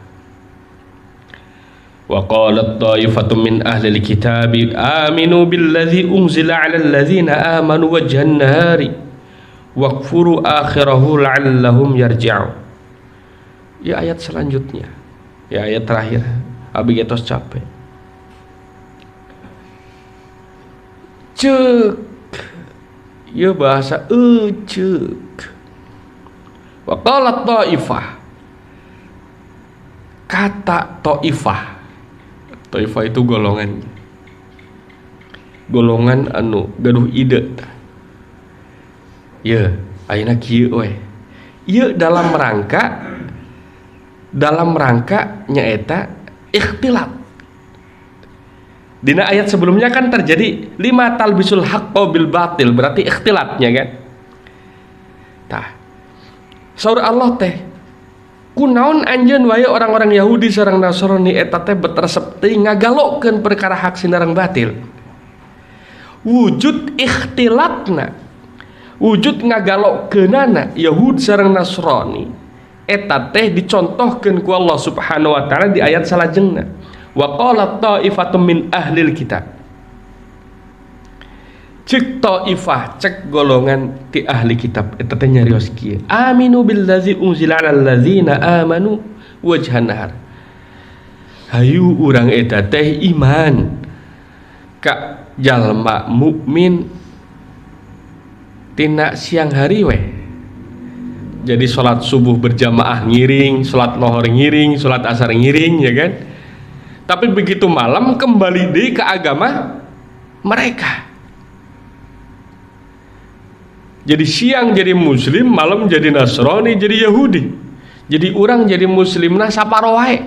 Speaker 1: Wa qalat ta'ifatun min ahli alkitab aminu billadzi unzila 'alal ladzina amanu wajhan nahari waqfuru akhirahu la'allahum yarji'un. Ya ayat selanjutnya. Ya ayat terakhir. Abi getos capek. Cek. Ya bahasa cek. Wa qalat ta'ifah. Kata ta'ifah. Ta'ifah itu golongan. Golongan anu gaduh ide. Ya, ayeuna kieu we. Ieu dalam rangka nyaeta ikhtilaf. Dina ayat sebelumnya kan terjadi lima talbisul haqqo bil batil, berarti ikhtilafnya kan. Tah. Saur Allah teh kunaon anjeun wae orang-orang Yahudi sareng Nasrani eta teh betresep teuing ngagalokeun perkara hak sinareng batil. Wujud ikhtilafna, wujud ngagalokeunana Yahud sareng Nasrani eta teh dicontohkeun ku Allah Subhanahu wa taala di ayat salajengna. Wa qalat ta'ifatun min ahlil kitab. Cek ta'ifah, cek golongan ti ahli kitab eta teh nyarios kieu. Aminu billazi unzila 'alal ladzina amanu wajhan nahar. Hayu urang eta teh iman ka jalma mukmin tina siang hari we. Jadi sholat subuh berjamaah ngiring, sholat lohor ngiring, sholat asar ngiring, ya kan? Tapi begitu malam kembali deui ke agama mereka. Jadi siang jadi muslim, malam jadi Nasrani, jadi Yahudi. Jadi orang jadi muslimna saparo wae.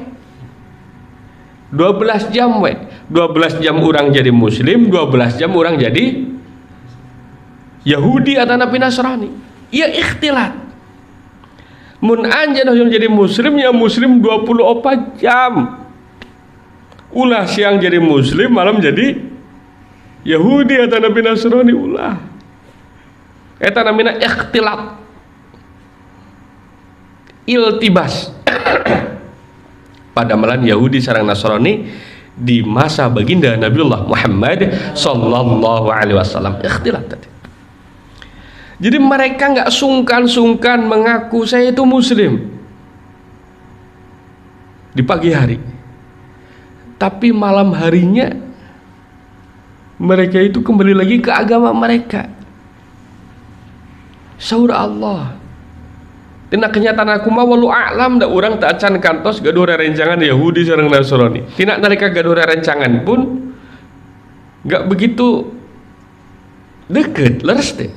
Speaker 1: 12 jam we. 12 jam orang jadi muslim, 12 jam orang jadi Yahudi atau nabi Nasrani. Iya ikhtilat. Mun anjeun hoyong jadi muslim ya muslim 24 jam. Ulah siang jadi muslim, malam jadi Yahudi atau nabi Nasrani ulah. Eta namina ikhtilat, iltibas. Pada malan Yahudi sareng Nasrani di masa baginda Nabiullah Muhammad sallallahu alaihi wasallam ikhtilat tadi. Jadi mereka nggak sungkan-sungkan mengaku saya itu muslim di pagi hari, tapi malam harinya mereka itu kembali lagi ke agama mereka. Saur Allah tina kenyataan aku mah walu a'lam da urang teu acan kantos gaduh rerencangan Yahudi sareng Nasrani. Tina nalika gaduh rerencangan pun gak begitu deket, leres teh.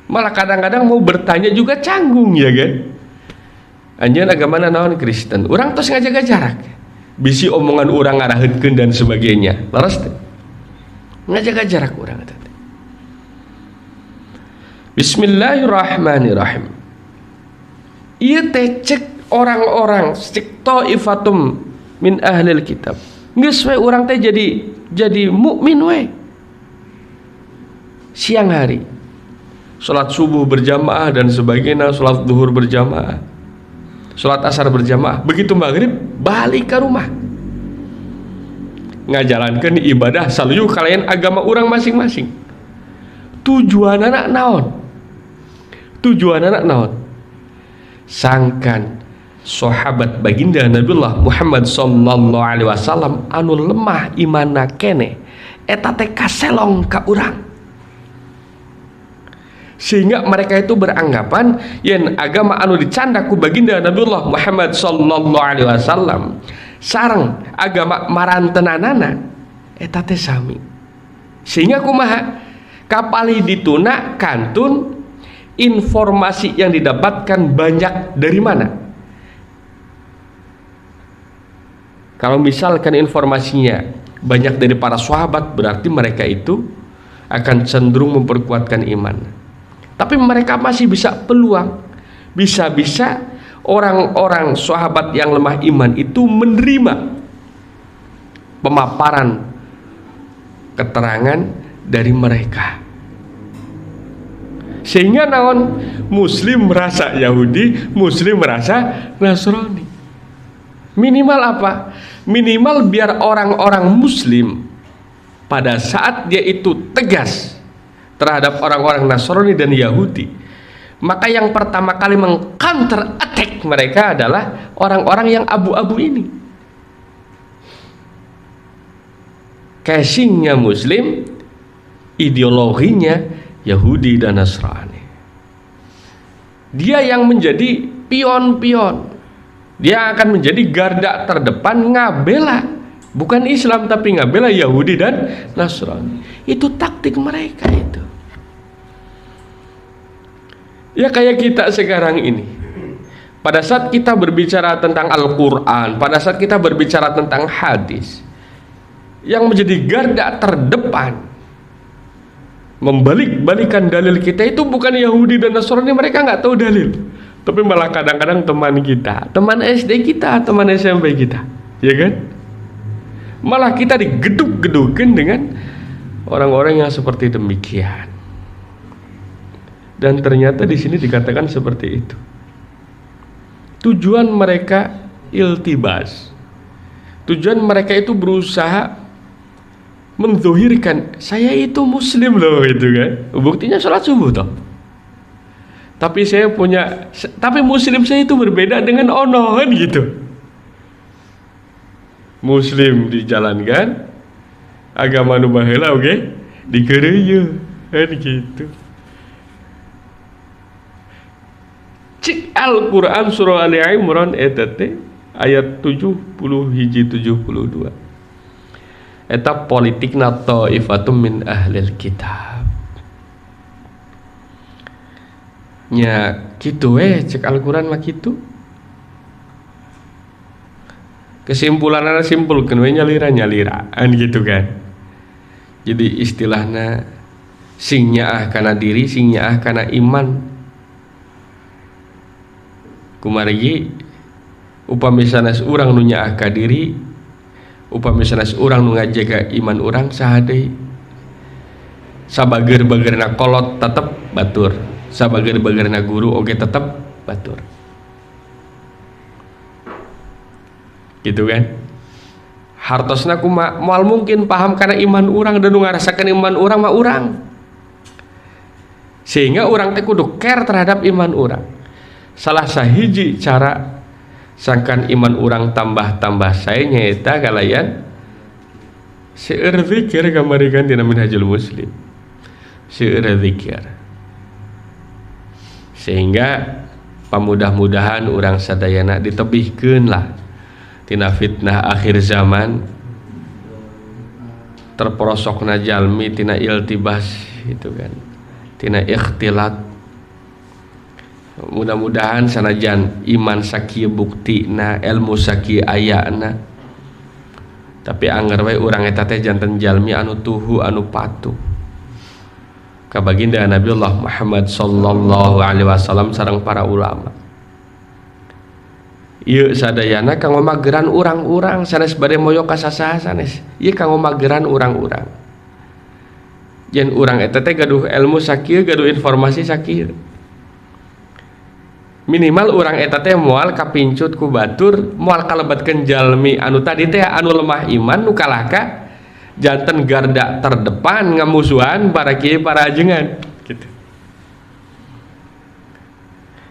Speaker 1: Malah kadang-kadang mau bertanya juga canggung ya kan. Anjeun agamana naon Kristen. Urang tos ngajaga jarak. Bisi omongan urang ngaraheutkeun dan sebagainya. Leres teh. Ngajaga jarak urang eta. Bismillahirrahmanirrahim. Ieu teh cek orang-orang cek taifatum min ahlil kitab. Geus we urang teh jadi mukmin we. Siang hari salat subuh berjamaah dan sebagainya, salat zuhur berjamaah, salat asar berjamaah. Begitu maghrib balik ke rumah, ngajalankeun ibadah saluyu kalian agama urang masing-masing. Tujuanana naon? Tujuanana naon? Sangkan sahabat baginda Nabiullah Muhammad sallallahu alaihi wasallam anu lemah imanna keneh eta teh kaselong ka urang. Sehingga mereka itu beranggapan yen agama anu dicanda ku baginda Nabiullah Muhammad sallallahu alaihi wasallam sareng agama marantenanana eta teh sami. Sehingga kumaha? Kapali dituna kantun informasi yang didapatkan banyak dari mana? Kalau misalkan informasinya banyak dari para sahabat, berarti mereka itu akan cenderung memperkuatkan iman. Tapi mereka masih bisa peluang, bisa-bisa orang-orang sahabat yang lemah iman itu menerima pemaparan keterangan dari mereka. Sehingga naon, muslim merasa Yahudi, muslim merasa Nasrani. Minimal apa? Minimal biar orang-orang muslim pada saat dia itu tegas terhadap orang-orang Nasrani dan Yahudi, maka yang pertama kali meng-counter attack mereka adalah orang-orang yang abu-abu ini. Casingnya muslim, ideologinya Yahudi dan Nasrani. Dia yang menjadi pion-pion, dia akan menjadi garda terdepan ngabela bukan Islam tapi ngabela Yahudi dan Nasrani. Itu taktik mereka itu. Ya kayak kita sekarang ini. Pada saat kita berbicara tentang Al-Quran, pada saat kita berbicara tentang hadis, yang menjadi garda terdepan membalik-balikan dalil kita itu bukan Yahudi dan Nasrani, mereka nggak tahu dalil, tapi malah kadang-kadang teman kita, teman SD kita, teman SMP kita, ya kan? Malah kita digeduk-gedukin dengan orang-orang yang seperti demikian. Dan ternyata di sini dikatakan seperti itu. Tujuan mereka iltibas. Tujuan mereka itu berusaha menzuhirkan saya itu muslim loh, itu kan. Buktinya sholat subuh toh. Tapi muslim saya itu berbeda dengan ono kan gitu. Muslim dijalankan, agama nu baheula oge dikereuyeun kan gitu. Cik Al-Quran surah Ali Imran eta teh ayat 71 72. Eta politikna taifatum min ahlil kitab. Nya kitu we cek Al-Quran mah kitu. Kesimpulanana simpulkeun we nyalira-nyaliraan gitu kan. Jadi istilahna sing nyaah kana diri, sing nyaah kana iman. Kumarigi upami sanes urang nu nyaah ka diri, upami sanes urang nu ngajaga iman urang saha deui. Sabageur-bageurna kolot tetep batur, sabageur-bageurna guru oge tetep batur. Gitu kan? Hartosna kumaha moal mungkin paham kana iman urang dan nu ngarasakeun iman urang mah urang. Sehingga urang teh kudu care terhadap iman urang. Salah sahiji cara sangkan iman urang tambah-tambah sae nyaeta kalayan seueur zikir kamarikan dina Minhajul Muslim. Seueur zikir. Sehingga pamudah-mudahan urang sadayana ditebihkeun lah tina fitnah akhir zaman, terperosokna jalmi tina iltibas itu kan, tina ikhtilat. Mudah-mudahan sanajan iman sakieu buktina, ilmu sakieu ayana, tapi anggar we urang eta teh janten jalmi anu tuhu anu patuh. ka baginda Nabiullah Muhammad sallallahu alaihi wasallam sareng para ulama. Ieu sadayana kanggo mageran urang-urang sanes bade moyo ka sasaha sanes. Ieu kanggo mageran urang-urang. Yen urang eta teh gaduh ilmu sakieu, gaduh informasi sakieu. Minimal urang eta teh moal kapincut ku batur, moal kalebatkeun jalmi anu tadi teh anu lemah iman nu kalahka janten garda terdepan ngamusuhan para kiai para ajengan gitu.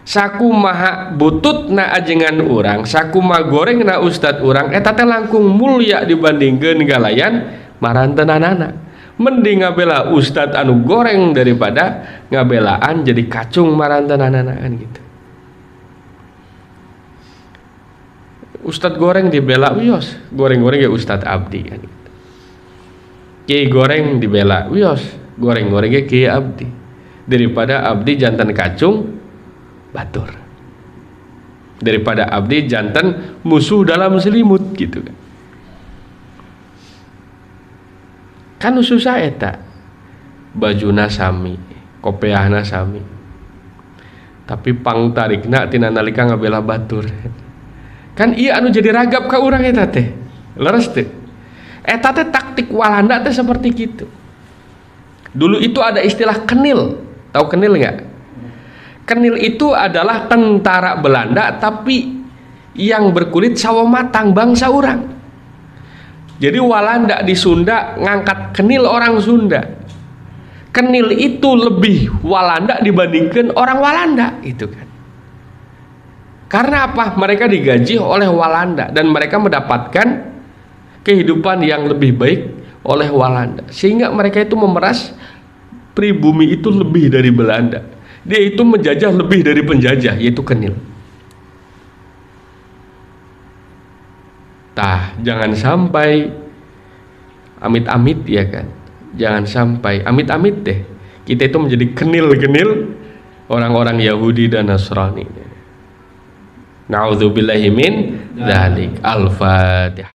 Speaker 1: Sakumaha bututna ajengan urang, sakumaha gorengna ustad urang eta teh langkung mulia dibandingkeun galayan maranteunanana. Mending ngabela ustad anu goreng daripada ngabelaan jadi kacung maranteunanana kan gitu. Ustad goreng dibela wios, goreng-goreng ya ustad abdi kan gitu. Kiai goreng dibela wios, goreng-gorengnya kiai abdi. Daripada abdi jantan kacung batur, daripada abdi jantan musuh dalam selimut gitu kan. Kan susah eta, bajuna sami, kopiahna sami, tapi pangtarikna tina nalika ngabela batur. Kan iya anu jadi ragap ka urang eta teh leres teh. Eta teh taktik Walanda teh seperti gitu. Dulu itu ada istilah kenil, tahu kenil nggak? Kenil itu adalah tentara Belanda tapi yang berkulit sawo matang bangsa orang. Jadi Walanda di Sunda ngangkat kenil orang Sunda. Kenil itu lebih Walanda dibandingkan orang Walanda itu kan. Karena apa? Mereka digaji oleh Walanda dan mereka mendapatkan kehidupan yang lebih baik oleh Walanda. Sehingga mereka itu memeras pribumi itu lebih dari Belanda. Dia itu menjajah lebih dari penjajah, yaitu kenil. Tah, jangan sampai amit-amit ya kan. Jangan sampai amit-amit deh kita itu menjadi kenil-kenil orang-orang Yahudi dan Nasrani. Na'udzubillahi min dzalik. Al-Fatihah.